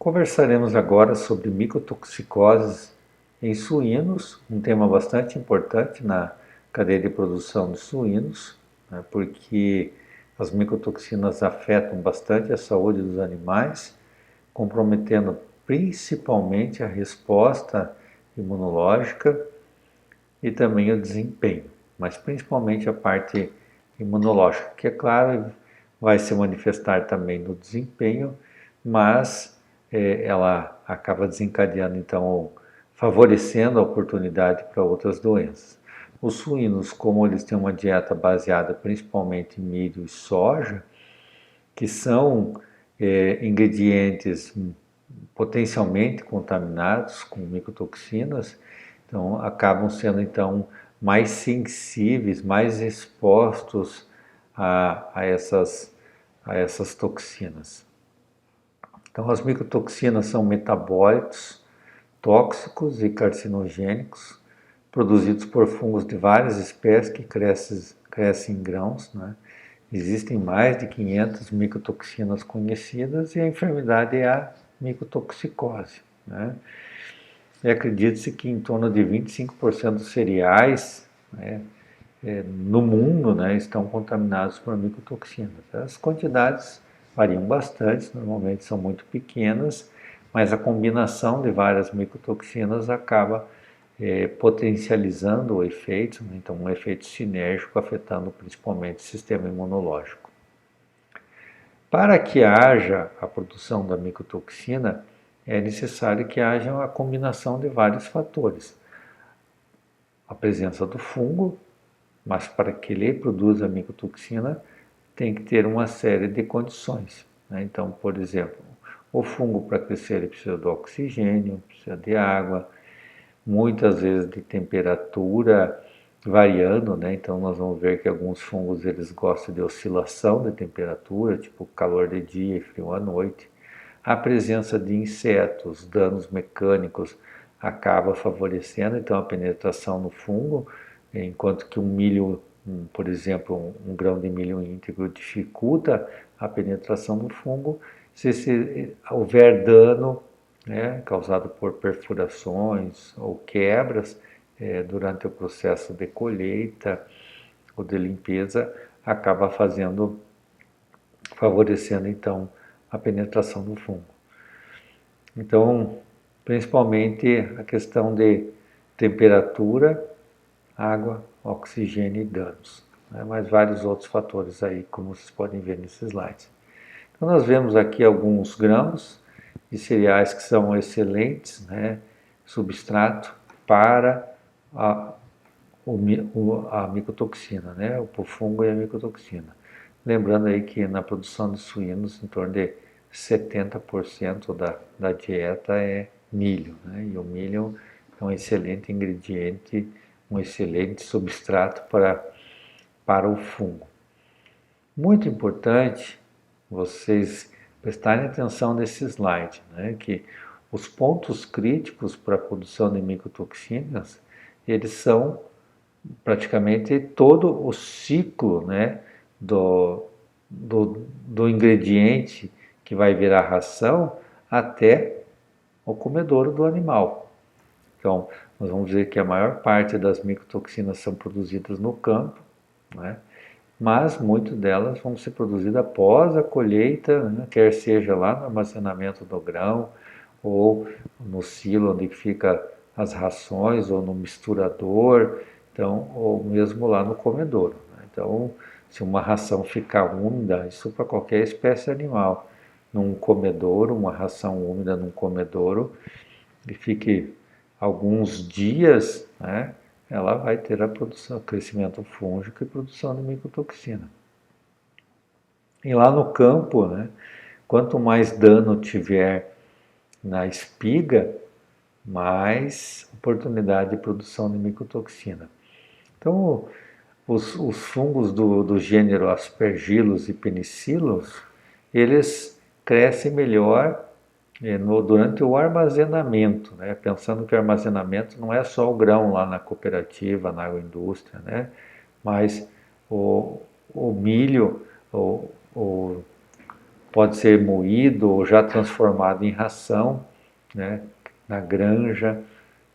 Conversaremos agora sobre micotoxicoses em suínos, um tema bastante importante na cadeia de produção de suínos, né, porque as micotoxinas afetam bastante a saúde dos animais, comprometendo principalmente a resposta imunológica e também o desempenho, mas principalmente a parte imunológica, que é claro vai se manifestar também no desempenho, mas ela acaba desencadeando então, favorecendo a oportunidade para outras doenças. Os suínos, como eles têm uma dieta baseada principalmente em milho e soja, que são ingredientes potencialmente contaminados com micotoxinas, então acabam sendo então mais sensíveis, mais expostos a essas toxinas. Então as micotoxinas são metabólitos tóxicos e carcinogênicos produzidos por fungos de várias espécies que crescem em grãos, né? Existem mais de 500 micotoxinas conhecidas e a enfermidade é a micotoxicose, né? E acredita-se que em torno de 25% dos cereais, né, no mundo, né, estão contaminados por micotoxinas. As quantidades variam bastante, normalmente são muito pequenas, mas a combinação de várias micotoxinas acaba potencializando o efeito, né, então um efeito sinérgico afetando principalmente o sistema imunológico. Para que haja a produção da micotoxina, é necessário que haja a combinação de vários fatores. A presença do fungo, mas para que ele produza a micotoxina, tem que ter uma série de condições, né? Então, por exemplo, o fungo para crescer ele precisa do oxigênio, precisa de água, muitas vezes de temperatura variando, né? Então nós vamos ver que alguns fungos eles gostam de oscilação de temperatura, tipo calor de dia e frio à noite. A presença de insetos, danos mecânicos acaba favorecendo então a penetração no fungo, enquanto que um milho, por exemplo, um grão de milho íntegro dificulta a penetração do fungo. Se houver dano, né, causado por perfurações ou quebras durante o processo de colheita ou de limpeza, acaba favorecendo então a penetração do fungo. Então, principalmente a questão de temperatura, água, oxigênio e danos, né, mas vários outros fatores aí, como vocês podem ver nesse slide. Então, nós vemos aqui alguns grãos de cereais que são excelentes, né, substrato para a, a micotoxina, né, o fungo e a micotoxina. Lembrando aí que na produção de suínos, em torno de 70% da dieta é milho, né, e o milho é um excelente ingrediente, um excelente substrato para o fungo. Muito importante vocês prestarem atenção nesse slide, né, que os pontos críticos para a produção de micotoxinas, eles são praticamente todo o ciclo, né, do ingrediente que vai virar ração até o comedouro do animal. Então, nós vamos dizer que a maior parte das micotoxinas são produzidas no campo, né, mas muitas delas vão ser produzidas após a colheita, né, quer seja lá no armazenamento do grão, ou no silo onde fica as rações, ou no misturador, então, ou mesmo lá no comedouro, né? Então, se uma ração ficar úmida, isso para qualquer espécie animal, num comedouro, uma ração úmida num comedouro, e fique alguns dias, né, ela vai ter a produção, crescimento fúngico e produção de micotoxina. E lá no campo, né, quanto mais dano tiver na espiga, mais oportunidade de produção de micotoxina. Então, os fungos do gênero Aspergillus e Penicillus, eles crescem melhor durante o armazenamento, né? Pensando que o armazenamento não é só o grão lá na cooperativa, na agroindústria, né? Mas o milho, o pode ser moído ou já transformado em ração, né? Na granja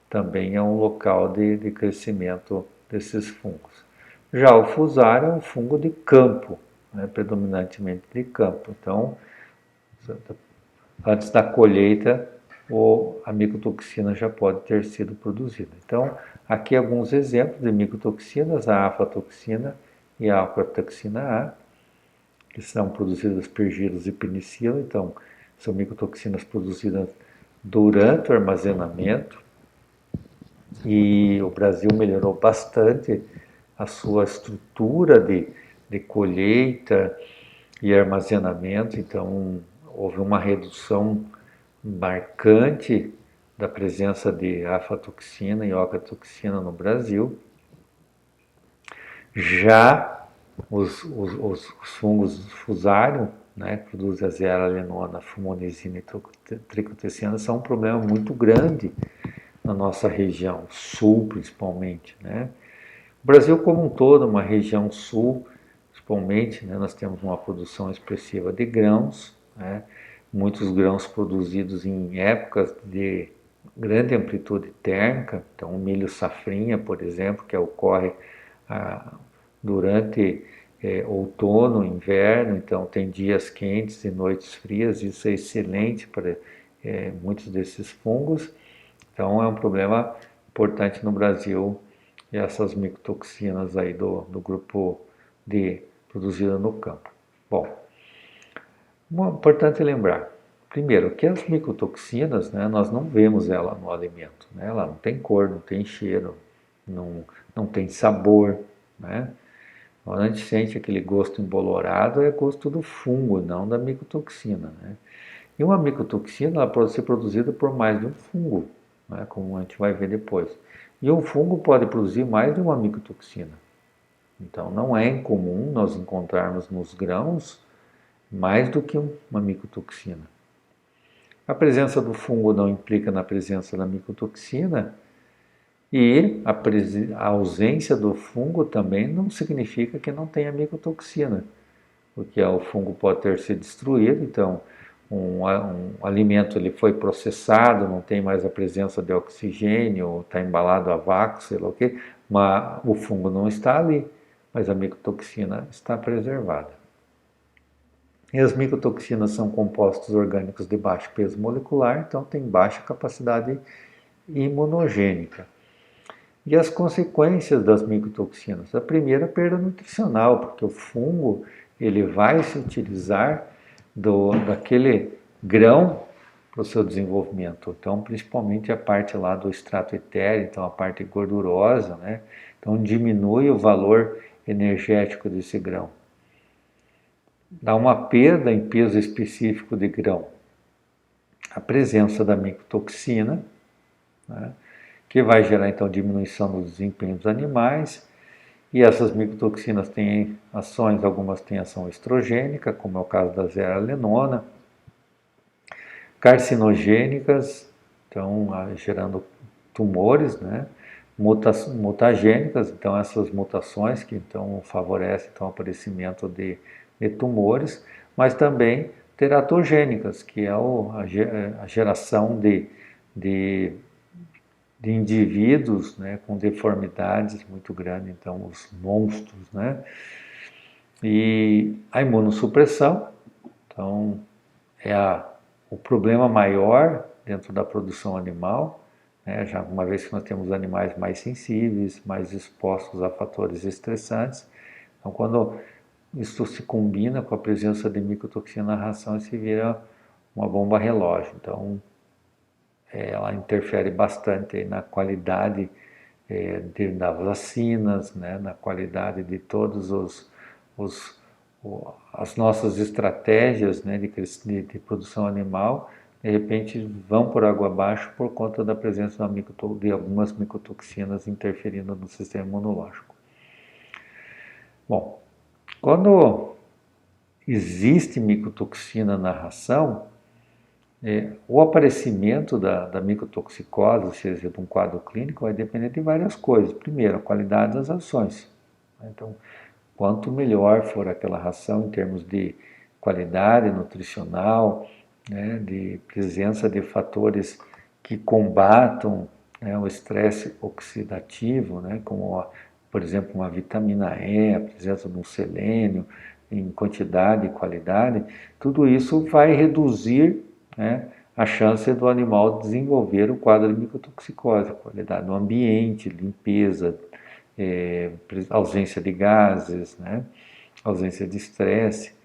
também é um local de crescimento desses fungos. Já o fusário é um fungo de campo, né? Predominantemente de campo. Então, antes da colheita, a micotoxina já pode ter sido produzida. Então, aqui alguns exemplos de micotoxinas, a aflatoxina e a aquatoxina A, que são produzidas por giros e penicila. Então, são micotoxinas produzidas durante o armazenamento, e o Brasil melhorou bastante a sua estrutura de colheita e armazenamento. Então, houve uma redução marcante da presença de aflatoxina e ocatoxina no Brasil. Já os fungos fusário, né, que produzem a zearalenona, fumonisina e tricotecina, são um problema muito grande na nossa região, sul principalmente, né? O Brasil como um todo, uma região sul, principalmente, né, nós temos uma produção expressiva de grãos, né? Muitos grãos produzidos em épocas de grande amplitude térmica. Então, o milho safrinha, por exemplo, que ocorre durante outono, inverno. Então, tem dias quentes e noites frias. Isso é excelente para muitos desses fungos. Então, é um problema importante no Brasil, essas micotoxinas aí do grupo D produzida no campo. Bom, importante lembrar, primeiro, que as micotoxinas, né, nós não vemos ela no alimento, né? Ela não tem cor, não tem cheiro, não tem sabor, né? Quando a gente sente aquele gosto embolorado, é gosto do fungo, não da micotoxina, né? E uma micotoxina ela pode ser produzida por mais de um fungo, né, como a gente vai ver depois. E um fungo pode produzir mais de uma micotoxina. Então não é incomum nós encontrarmos nos grãos mais do que uma micotoxina. A presença do fungo não implica na presença da micotoxina, e a ausência do fungo também não significa que não tenha micotoxina, porque o fungo pode ter sido destruído. Então um alimento ele foi processado, não tem mais a presença de oxigênio, está embalado a vácuo, sei lá o quê, mas o fungo não está ali, mas a micotoxina está preservada. E as micotoxinas são compostos orgânicos de baixo peso molecular, então tem baixa capacidade imunogênica. E as consequências das micotoxinas? A primeira, a perda nutricional, porque o fungo ele vai se utilizar daquele grão para o seu desenvolvimento. Então, principalmente a parte lá do extrato etéreo, então a parte gordurosa, né? Então, diminui o valor energético desse grão. Dá uma perda em peso específico de grão. A presença da micotoxina, né? Que vai gerar, então, diminuição do desempenho dos animais. E essas micotoxinas têm ações, algumas têm ação estrogênica, como é o caso da zearalenona, carcinogênicas, então gerando tumores, né? Mutagênicas, então essas mutações que então favorecem então, o aparecimento de tumores, mas também teratogênicas, que é a geração de indivíduos, né, com deformidades muito grandes, então os monstros, né? E a imunossupressão, então é o problema maior dentro da produção animal, né? Já uma vez que nós temos animais mais sensíveis, mais expostos a fatores estressantes, então quando isso se combina com a presença de micotoxina na ração, se vira uma bomba relógio. Então ela interfere bastante na qualidade das vacinas, né, na qualidade de todos as nossas estratégias, né, de produção animal, de repente vão por água abaixo por conta da presença de algumas micotoxinas interferindo no sistema imunológico. Bom, quando existe micotoxina na ração, o aparecimento da micotoxicose, ou seja, de um quadro clínico, vai depender de várias coisas. Primeiro, a qualidade das ações. Então, quanto melhor for aquela ração em termos de qualidade nutricional, né, de presença de fatores que combatam, né, o estresse oxidativo, né, como, por exemplo, uma vitamina E, a presença de um selênio em quantidade e qualidade, tudo isso vai reduzir, né, a chance do animal desenvolver o quadro de micotoxicose, qualidade do ambiente, limpeza, ausência de gases, né, ausência de estresse.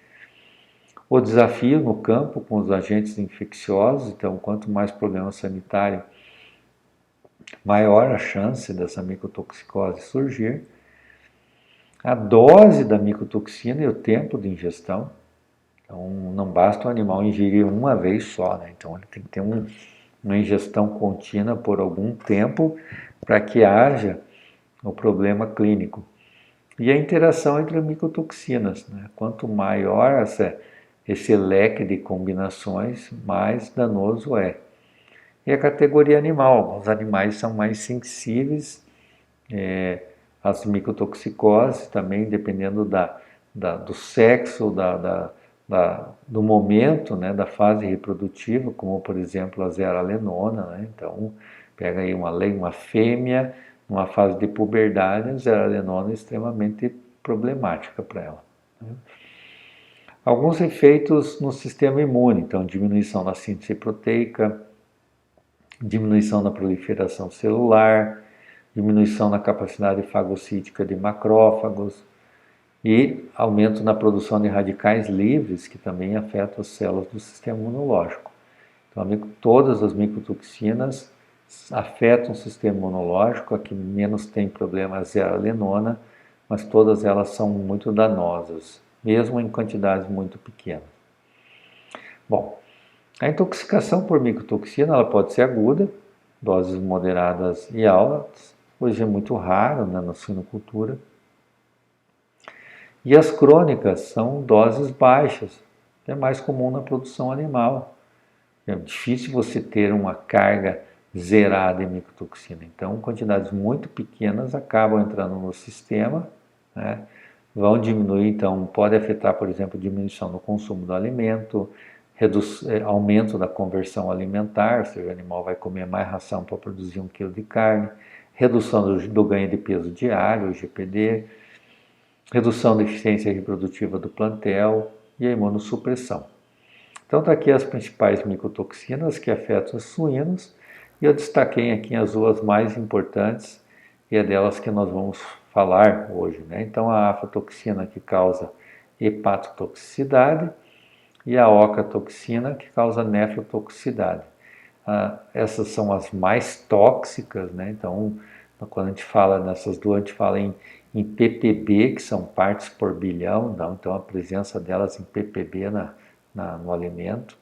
O desafio no campo com os agentes infecciosos, então quanto mais problema sanitário, maior a chance dessa micotoxicose surgir. A dose da micotoxina e o tempo de ingestão. Então não basta o animal ingerir uma vez só, né? Então ele tem que ter uma ingestão contínua por algum tempo para que haja o problema clínico. E a interação entre micotoxinas, né? Quanto maior esse leque de combinações, mais danoso é. E a categoria animal, alguns animais são mais sensíveis às micotoxicoses, também dependendo do sexo, do momento, né, da fase reprodutiva, como por exemplo a zearalenona, né? Então pega aí uma fêmea numa fase de puberdade, a zearalenona é extremamente problemática para ela, né? Alguns efeitos no sistema imune, então diminuição da síntese proteica, diminuição da proliferação celular, diminuição na capacidade fagocítica de macrófagos e aumento na produção de radicais livres, que também afetam as células do sistema imunológico. Então, todas as micotoxinas afetam o sistema imunológico, a que menos tem problema é a zearalenona, mas todas elas são muito danosas, mesmo em quantidades muito pequenas. Bom, a intoxicação por micotoxina ela pode ser aguda, doses moderadas e altas, hoje é muito raro, né, na suinocultura. E as crônicas são doses baixas, que é mais comum na produção animal. É difícil você ter uma carga zerada de micotoxina. Então, quantidades muito pequenas acabam entrando no sistema, né? Vão diminuir, então, pode afetar, por exemplo, diminuição no consumo do alimento, aumento da conversão alimentar, ou seja, o animal vai comer mais ração para produzir 1 quilo de carne, redução do ganho de peso diário, o GPD, redução da eficiência reprodutiva do plantel e a imunossupressão. Então, está aqui as principais micotoxinas que afetam os suínos, e eu destaquei aqui as duas mais importantes, e é delas que nós vamos falar hoje, né? Então, a aflatoxina, que causa hepatotoxicidade, e a ocatoxina, que causa nefrotoxicidade. Essas são as mais tóxicas, né? Então, quando a gente fala nessas duas, a gente fala em ppb, que são partes por bilhão, então a presença delas em ppb no alimento.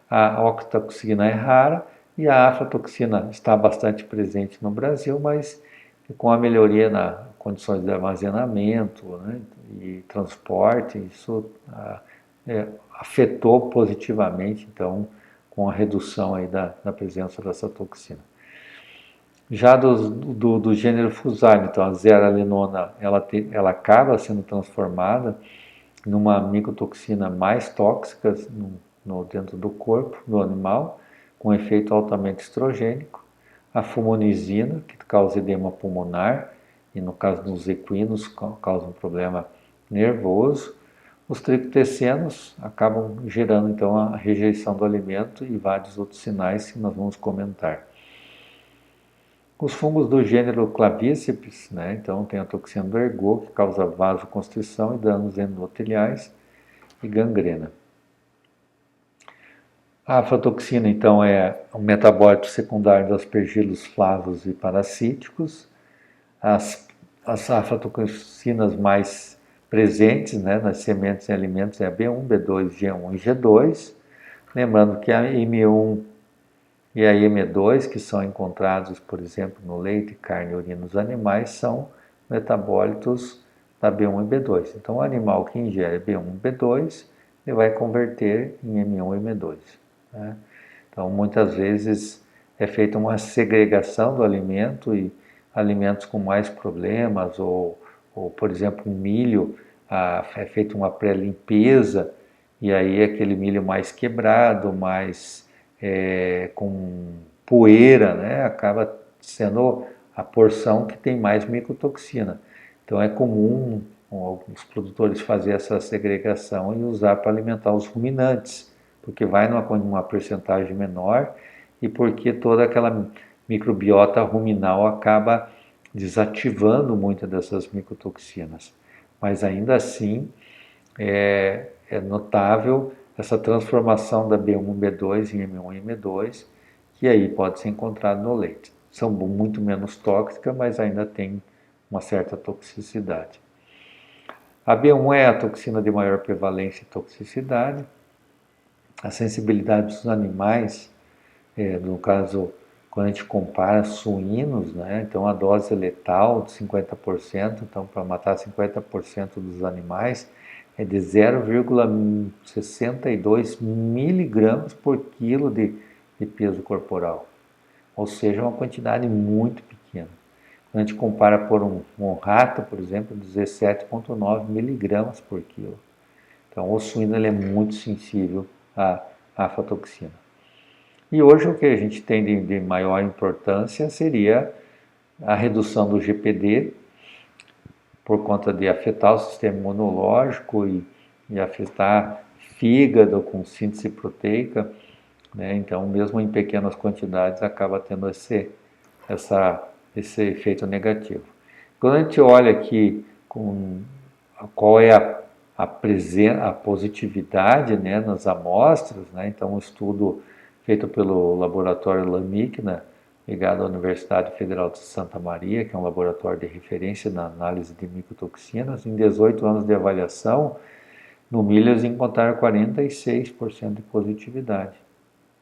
A ocatoxina é rara e a aflatoxina está bastante presente no Brasil, mas com a melhoria nas condições de armazenamento, né, e transporte, isso afetou positivamente, então, com a redução aí da presença dessa toxina. Já do gênero Fusarium, então a zearalenona, ela acaba sendo transformada numa micotoxina mais tóxica dentro do corpo do animal, com efeito altamente estrogênico. A fumonizina, que causa edema pulmonar, e no caso dos equinos causa um problema nervoso. Os triclotecanos acabam gerando então a rejeição do alimento e vários outros sinais que nós vamos comentar. Os fungos do gênero Clavíceps, né? Então tem a toxina do ergot, que causa vasoconstrição e danos endoteliais e gangrena. A aflatoxina, então, é um metabólito secundário dos aspergilos flavos e paracíticos. As aflatoxinas mais presentes, né, nas sementes e alimentos é a B1, B2, G1 e G2. Lembrando que a M1 e a M2, que são encontrados, por exemplo, no leite, carne e urina dos animais, são metabólitos da B1 e B2. Então, o animal que ingere B1 e B2, ele vai converter em M1 e M2. Né? Então, muitas vezes é feita uma segregação do alimento e alimentos com mais problemas, ou por exemplo, um milho, é feita uma pré-limpeza e aí aquele milho mais quebrado, mais com poeira, né, acaba sendo a porção que tem mais micotoxina. Então é comum os produtores fazer essa segregação e usar para alimentar os ruminantes, porque vai numa percentagem menor e porque toda aquela microbiota ruminal acaba desativando muitas dessas micotoxinas. Mas ainda assim é notável essa transformação da B1 e B2 em M1 e M2, que aí pode ser encontrado no leite. São muito menos tóxicas, mas ainda tem uma certa toxicidade. A B1 é a toxina de maior prevalência e toxicidade. A sensibilidade dos animais, no caso, quando a gente compara suínos, né, então a dose letal de 50%, então para matar 50% dos animais, é de 0,62 miligramas por quilo de peso corporal, ou seja, uma quantidade muito pequena. Quando a gente compara por um rato, por exemplo, 17,9 miligramas por quilo. Então, o suíno ele é muito sensível à aflatoxina. E hoje o que a gente tem de maior importância seria a redução do GPD, por conta de afetar o sistema imunológico e afetar fígado com síntese proteica, né? Então, mesmo em pequenas quantidades, acaba tendo esse efeito negativo. Quando a gente olha aqui qual é a positividade, né, nas amostras, né? Então, um estudo feito pelo laboratório Lamicna, ligado à Universidade Federal de Santa Maria, que é um laboratório de referência na análise de micotoxinas, em 18 anos de avaliação, no milho eles encontraram 46% de positividade,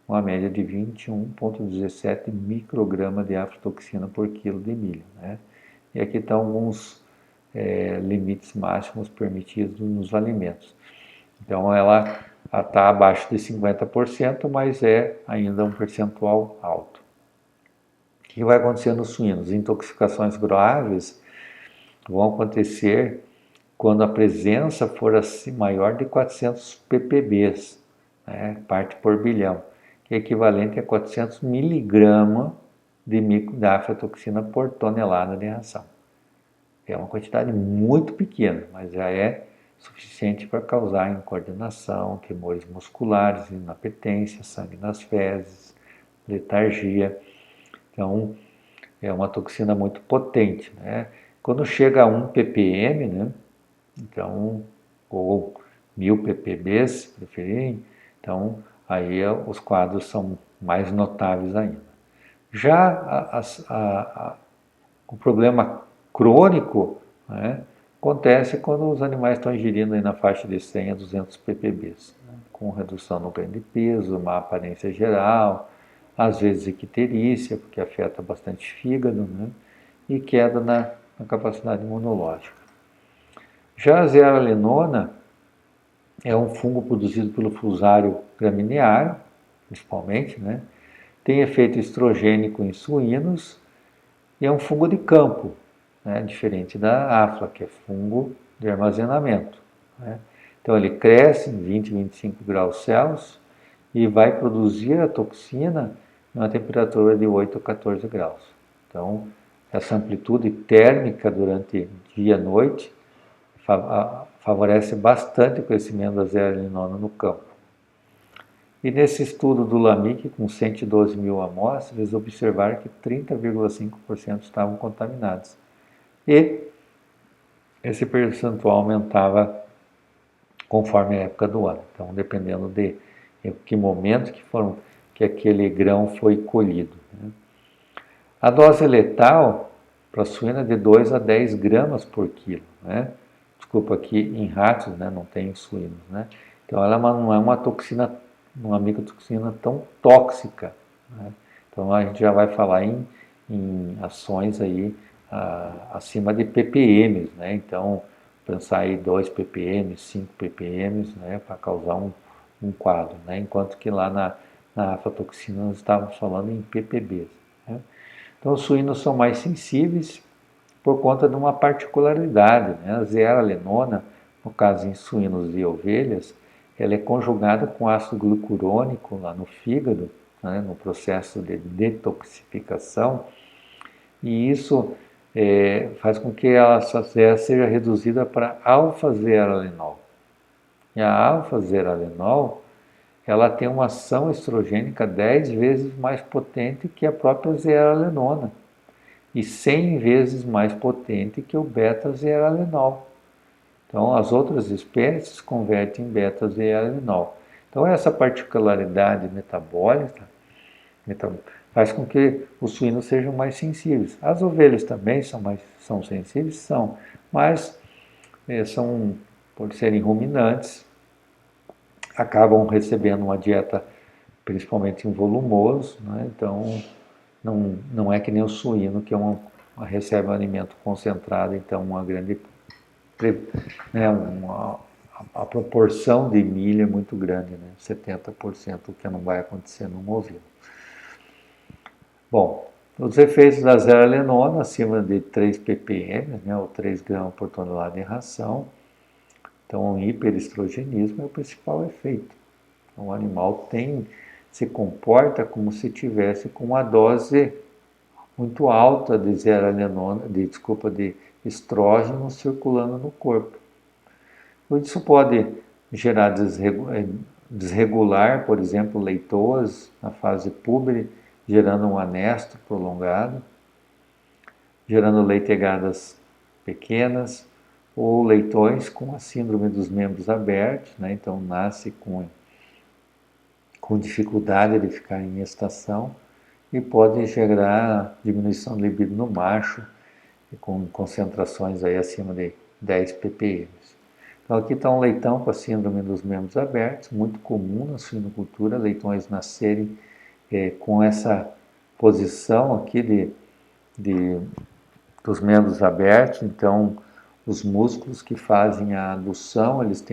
uma média de 21,17 microgramas de aflatoxina por quilo de milho, né? E aqui estão alguns limites máximos permitidos nos alimentos. Então ela está abaixo de 50%, mas é ainda um percentual alto. O que vai acontecer nos suínos? Intoxicações graves vão acontecer quando a presença for assim, maior de 400 ppb, né, parte por bilhão, que é equivalente a 400 miligramas de aflatoxina por tonelada de ração. É uma quantidade muito pequena, mas já é suficiente para causar incoordenação, tremores musculares, inapetência, sangue nas fezes, letargia. Então, é uma toxina muito potente, né? Quando chega a 1 ppm, né? Então, ou 1000 ppb, se preferirem, então aí os quadros são mais notáveis ainda. Já o problema crônico, né, acontece quando os animais estão ingerindo aí na faixa de 100 a 200 ppb, né, com redução no ganho de peso, má aparência geral, às vezes icterícia, porque afeta bastante fígado, né, e queda na capacidade imunológica. Já a zearalenona é um fungo produzido pelo Fusarium graminearum, principalmente, né, tem efeito estrogênico em suínos e é um fungo de campo, né, diferente da afla, que é fungo de armazenamento, né. Então ele cresce em 20 a 25 graus Celsius e vai produzir a toxina em uma temperatura de 8 a 14 graus. Então, essa amplitude térmica durante dia e noite favorece bastante o crescimento da zearalenona no campo. E nesse estudo do LAMIC, com 112 mil amostras, eles observaram que 30,5% estavam contaminados. E esse percentual aumentava conforme a época do ano. Então, dependendo de em que momento que aquele grão foi colhido, né? A dose letal para a suína é de 2 a 10 gramas por quilo, né? Desculpa, aqui em ratos, né, não tem suínos, né? Então ela não é uma toxina, uma micotoxina tão tóxica, né? Então a gente já vai falar em ações aí acima de ppm, né? Então pensar aí 2 ppm, 5 ppm, né, para causar um quadro, né? Enquanto que lá na aflatoxina nós estávamos falando em ppb, né? Então os suínos são mais sensíveis por conta de uma particularidade, né? A zearalenona, no caso em suínos e ovelhas, ela é conjugada com ácido glicurônico lá no fígado, né, no processo de detoxificação, e isso faz com que ela seja reduzida para alfa-zearalenol. E a alfa-zearalenol, ela tem uma ação estrogênica 10 vezes mais potente que a própria zearalenona e 100 vezes mais potente que o beta-zearalenol. Então, as outras espécies convertem em beta-zearalenol. Então, essa particularidade metabólica faz com que os suínos sejam mais sensíveis. As ovelhas também são sensíveis, são, mas por serem ruminantes, acabam recebendo uma dieta principalmente em volumoso, né? Então não é que nem o suíno, que recebe um alimento concentrado, então uma grande, né, a proporção de milho é muito grande, né? 70%, o que não vai acontecer no ovino. Bom, os efeitos da zearalenona acima de 3 ppm, né, ou 3 gramas por tonelada em ração. Então, o hiperestrogenismo é o principal efeito. Então, o animal se comporta como se tivesse com uma dose muito alta de zearalenona, de estrógeno circulando no corpo. Isso pode gerar desregular, por exemplo, leitoas na fase púbere, gerando um anesto prolongado, gerando leitegadas pequenas, ou leitões com a síndrome dos membros abertos, né? Então nasce com dificuldade de ficar em estação e pode gerar diminuição de libido no macho, com concentrações aí acima de 10 ppm. Então aqui está um leitão com a síndrome dos membros abertos, muito comum na suinocultura, leitões nascerem com essa posição aqui dos membros abertos. Então os músculos que fazem a adução, eles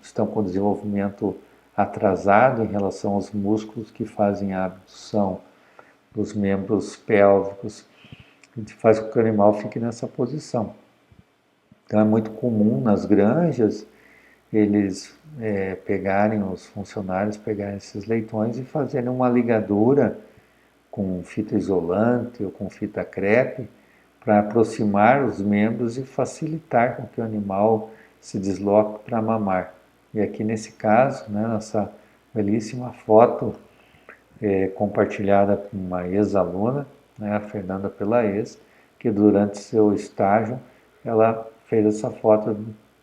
estão com desenvolvimento atrasado em relação aos músculos que fazem a abdução dos membros pélvicos, que faz com que o animal fique nessa posição. Então é muito comum nas granjas eles os funcionários pegarem esses leitões e fazerem uma ligadura com fita isolante ou com fita crepe para aproximar os membros e facilitar com que o animal se desloque para mamar. E aqui nesse caso, né, nessa belíssima foto compartilhada com uma ex-aluna, né, a Fernanda Pelaez, que durante seu estágio ela fez essa foto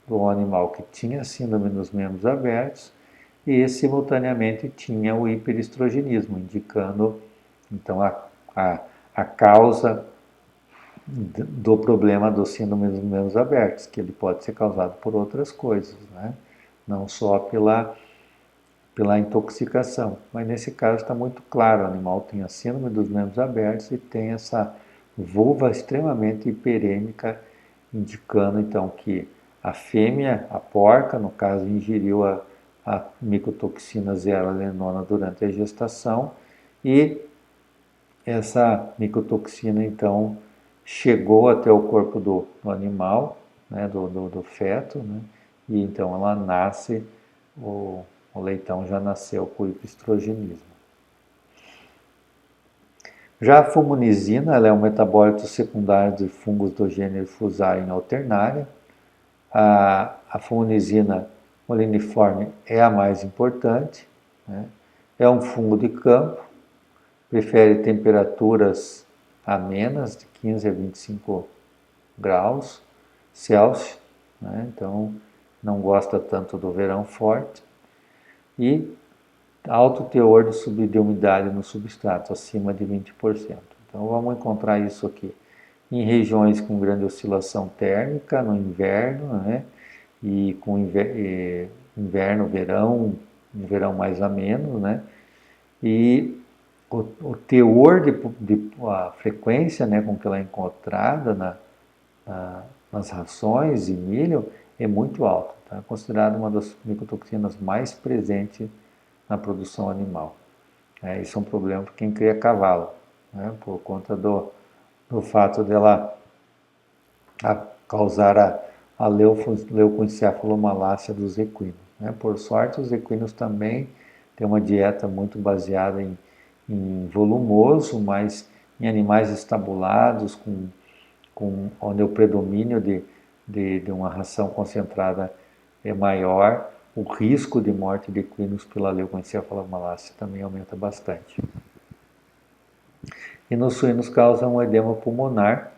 do animal que tinha síndrome dos membros abertos e simultaneamente tinha o hiperestrogenismo, indicando então a causa do problema do síndrome dos membros abertos, que ele pode ser causado por outras coisas, né? Não só pela intoxicação. Mas nesse caso está muito claro, o animal tem a síndrome dos membros abertos e tem essa vulva extremamente hiperêmica, indicando então que a fêmea, a porca, no caso, ingeriu a micotoxina zearalenona durante a gestação e essa micotoxina então chegou até o corpo do animal, né, do feto, né, e então ela nasce, o leitão já nasceu com hipoestrogenismo. Já a fumonizina, ela é um metabólito secundário de fungos do gênero Fusarium alternaria. A fumonizina moliniforme é a mais importante, né? É um fungo de campo, prefere temperaturas amenas, de 15 a 25 graus Celsius, né? Então não gosta tanto do verão forte, e alto teor de umidade no substrato, acima de 20%. Então vamos encontrar isso aqui em regiões com grande oscilação térmica no inverno, né? E com inverno, verão, um verão mais ameno, né? E o teor a frequência, né, com que ela é encontrada nas rações de milho é muito alta. Tá? É considerada uma das micotoxinas mais presentes na produção animal. Isso é um problema para quem cria cavalo, né, por conta do fato dela causar a leucoencefalomalácia dos equinos. né? Por sorte, os equinos também têm uma dieta muito baseada em volumoso, mas em animais estabulados, onde o predomínio de uma ração concentrada é maior, o risco de morte de equinos pela leucoencefalomalácia também aumenta bastante. E nos suínos causa um edema pulmonar,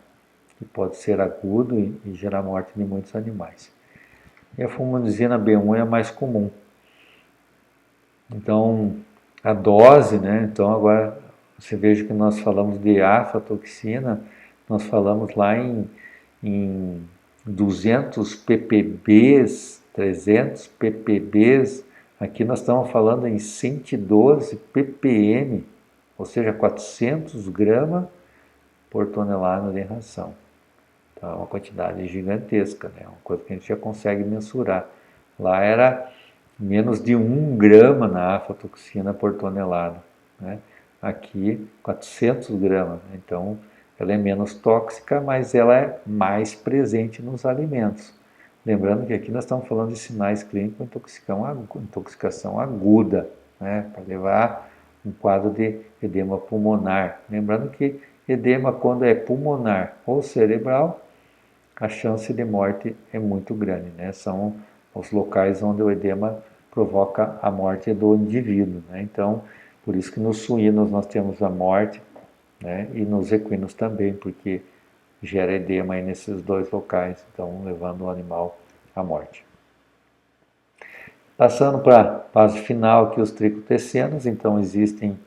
que pode ser agudo e gerar morte de muitos animais. E a fumonitina B1 é a mais comum. Então, a dose, né? Então, agora você veja que nós falamos de aflatoxina, nós falamos lá em 200 ppbs, 300 ppbs, aqui nós estamos falando em 112 ppm, ou seja, 400 gramas por tonelada de ração. Então é uma quantidade gigantesca, né? Uma coisa que a gente já consegue mensurar. Lá era menos de 1 grama na aflatoxina por tonelada, né? Aqui 400 gramas, né? Então ela é menos tóxica, mas ela é mais presente nos alimentos. Lembrando que aqui nós estamos falando de sinais clínicos de intoxicação aguda, né? Para levar um quadro de edema pulmonar. Lembrando que edema, quando é pulmonar ou cerebral, a chance de morte é muito grande, né? São os locais onde o edema provoca a morte do indivíduo, né? Então, por isso que nos suínos nós temos a morte, né? E nos equinos também, porque gera edema aí nesses dois locais, então levando o animal à morte. Passando para a fase final, que os tricotecenos, então existem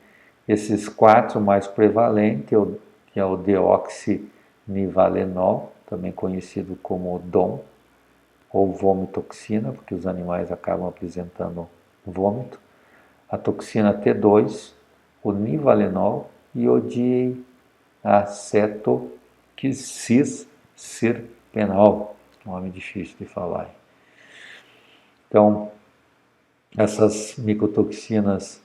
esses 4 mais prevalentes, que é o deoxinivalenol, também conhecido como DOM, ou vomitoxina, porque os animais acabam apresentando vômito, a toxina T2, o nivalenol e o diacetoxicirpenol, nome difícil de falar. Então, essas micotoxinas,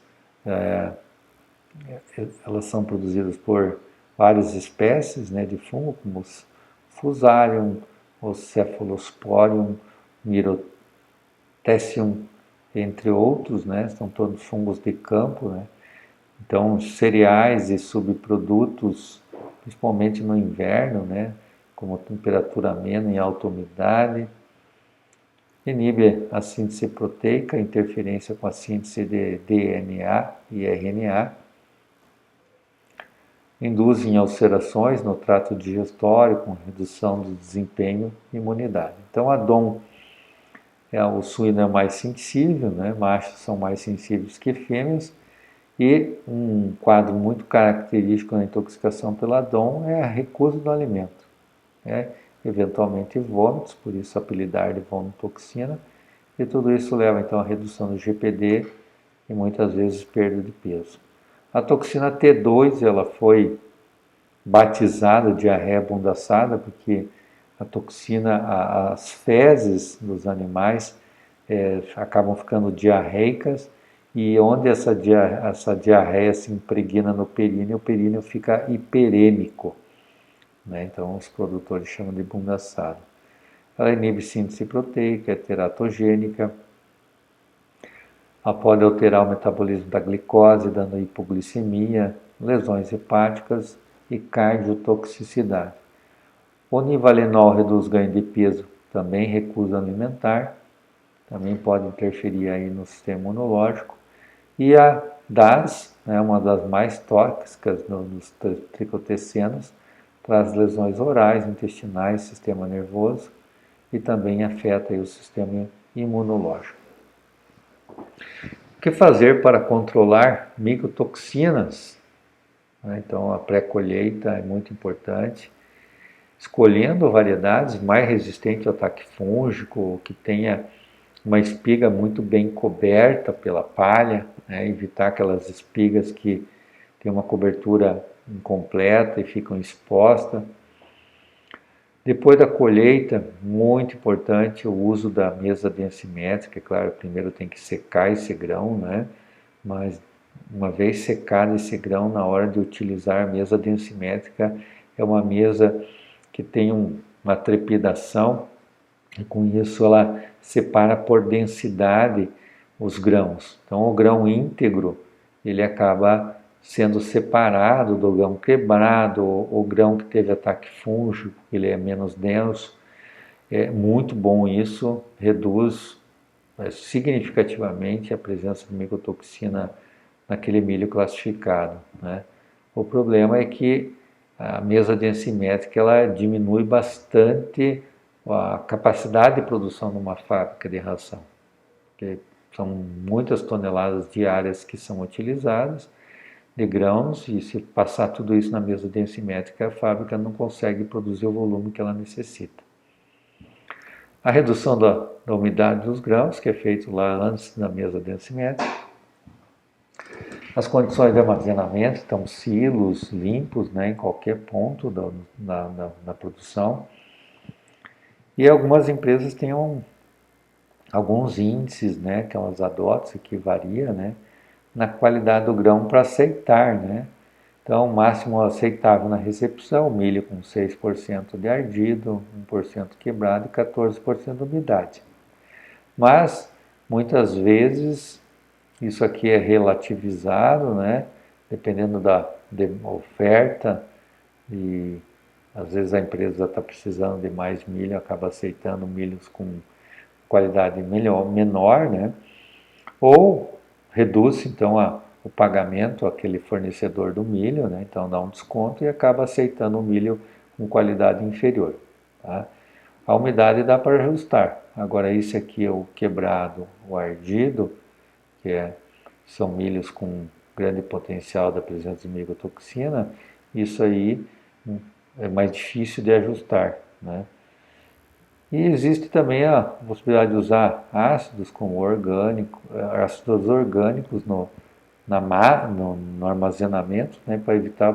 elas são produzidas por várias espécies, né, de fungo, como os Fusarium, o Cephalosporium, Myrtecium, entre outros, né, são todos fungos de campo, né. Então, cereais e subprodutos, principalmente no inverno, né, como temperatura amena e alta umidade, inibe a síntese proteica, interferência com a síntese de DNA e RNA, induzem ulcerações no trato digestório, com redução do desempenho e imunidade. Então, a DOM o suíno é mais sensível, né? Machos são mais sensíveis que fêmeas, e um quadro muito característico na intoxicação pela DOM é a recusa do alimento, né? Eventualmente vômitos, por isso apelidar de vomitoxina, e tudo isso leva então à redução do GPD e muitas vezes perda de peso. A toxina T2 ela foi batizada de diarreia bundaçada porque a toxina, as fezes dos animais acabam ficando diarreicas, e onde essa diarreia se impregna no períneo, o períneo fica hiperêmico, né? Então os produtores chamam de bundaçada. Ela inibe síntese proteica, é teratogênica, ela pode alterar o metabolismo da glicose, dando hipoglicemia, lesões hepáticas e cardiotoxicidade. O nivalenol reduz ganho de peso, também recusa alimentar, também pode interferir aí no sistema imunológico. E a DAS, né, uma das mais tóxicas dos tricotecenos, traz lesões orais, intestinais, sistema nervoso e também afeta aí o sistema imunológico. O que fazer para controlar micotoxinas? Então, a pré-colheita é muito importante, escolhendo variedades mais resistentes ao ataque fúngico, que tenha uma espiga muito bem coberta pela palha, né? Evitar aquelas espigas que têm uma cobertura incompleta e ficam expostas. Depois da colheita, muito importante o uso da mesa densimétrica. Claro, primeiro tem que secar esse grão, né? Mas uma vez secado esse grão, na hora de utilizar a mesa densimétrica, é uma mesa que tem uma trepidação E com isso ela separa por densidade os grãos. Então o grão íntegro ele acaba sendo separado do grão quebrado, o grão que teve ataque fúngico, ele é menos denso. É muito bom isso, reduz significativamente a presença de micotoxina naquele milho classificado, né? O problema é que a mesa densimétrica ela diminui bastante a capacidade de produção de uma fábrica de ração, porque são muitas toneladas diárias que são utilizadas de grãos e se passar tudo isso na mesa densimétrica, a fábrica não consegue produzir o volume que ela necessita. A redução da umidade dos grãos, que é feito lá antes da mesa densimétrica. As condições de armazenamento, então silos limpos, né, em qualquer ponto da produção. E algumas empresas têm alguns índices, né, que elas adotam, que varia, né, na qualidade do grão para aceitar, né. Então, o máximo aceitável na recepção, milho com 6% de ardido, 1% quebrado e 14% de umidade. Mas, muitas vezes, isso aqui é relativizado, né? Dependendo da oferta e às vezes a empresa está precisando de mais milho, acaba aceitando milhos com qualidade menor, né? Ou reduz então o pagamento àquele fornecedor do milho, né? Então dá um desconto e acaba aceitando o milho com qualidade inferior, tá? A umidade dá para ajustar. Agora esse aqui é o quebrado, o ardido, são milhos com grande potencial da presença de micotoxina, isso aí é mais difícil de ajustar, né? E existe também a possibilidade de usar ácidos como ácidos orgânicos no armazenamento, né, para evitar a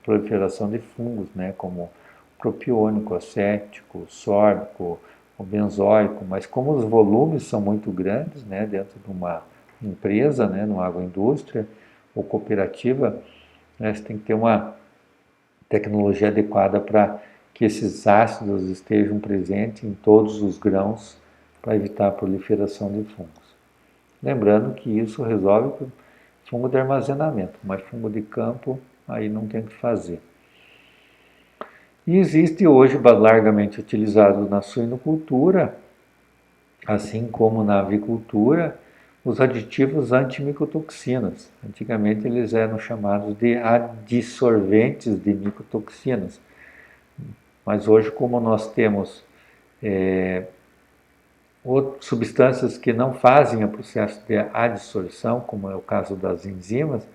proliferação de fungos, né, como propiônico, acético, sórbico, o benzoico, mas como os volumes são muito grandes, né, dentro de uma empresa, né, numa agroindústria ou cooperativa, né, você tem que ter uma tecnologia adequada para que esses ácidos estejam presentes em todos os grãos para evitar a proliferação de fungos. Lembrando que isso resolve o fungo de armazenamento, mas fungo de campo aí não tem o que fazer. E existe hoje largamente utilizado na suinocultura, assim como na avicultura, os aditivos antimicotoxinas. Antigamente eles eram chamados de adsorventes de micotoxinas, mas hoje como nós temos substâncias que não fazem o processo de adsorção, como é o caso das enzimas,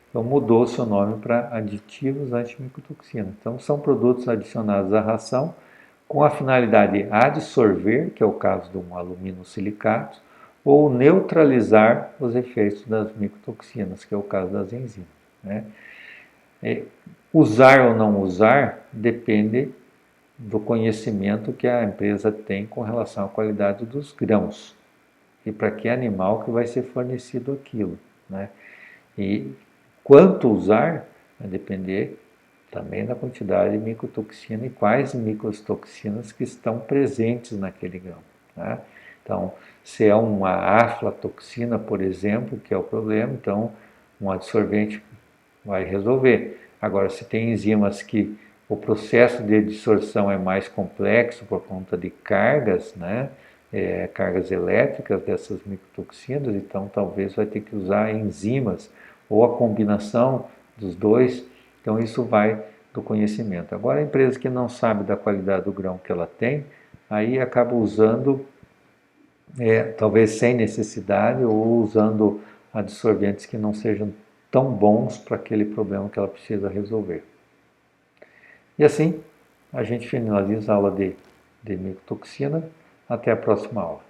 então mudou o seu nome para aditivos antimicotoxinas. Então são produtos adicionados à ração com a finalidade de adsorver, que é o caso de um aluminosilicato, ou neutralizar os efeitos das micotoxinas, que é o caso das enzimas, né? Usar ou não usar depende do conhecimento que a empresa tem com relação à qualidade dos grãos e para que animal que vai ser fornecido aquilo, né? E quanto usar vai depender também da quantidade de micotoxina e quais micotoxinas que estão presentes naquele grão, né? Então, se é uma aflatoxina, por exemplo, que é o problema, então um adsorvente vai resolver. Agora, se tem enzimas que o processo de adsorção é mais complexo por conta de cargas, né? Cargas elétricas dessas micotoxinas, então talvez vai ter que usar enzimas ou a combinação dos dois, então isso vai do conhecimento. Agora, a empresa que não sabe da qualidade do grão que ela tem, aí acaba usando, talvez sem necessidade, ou usando adsorventes que não sejam tão bons para aquele problema que ela precisa resolver. E assim, a gente finaliza a aula de micotoxina. Até a próxima aula.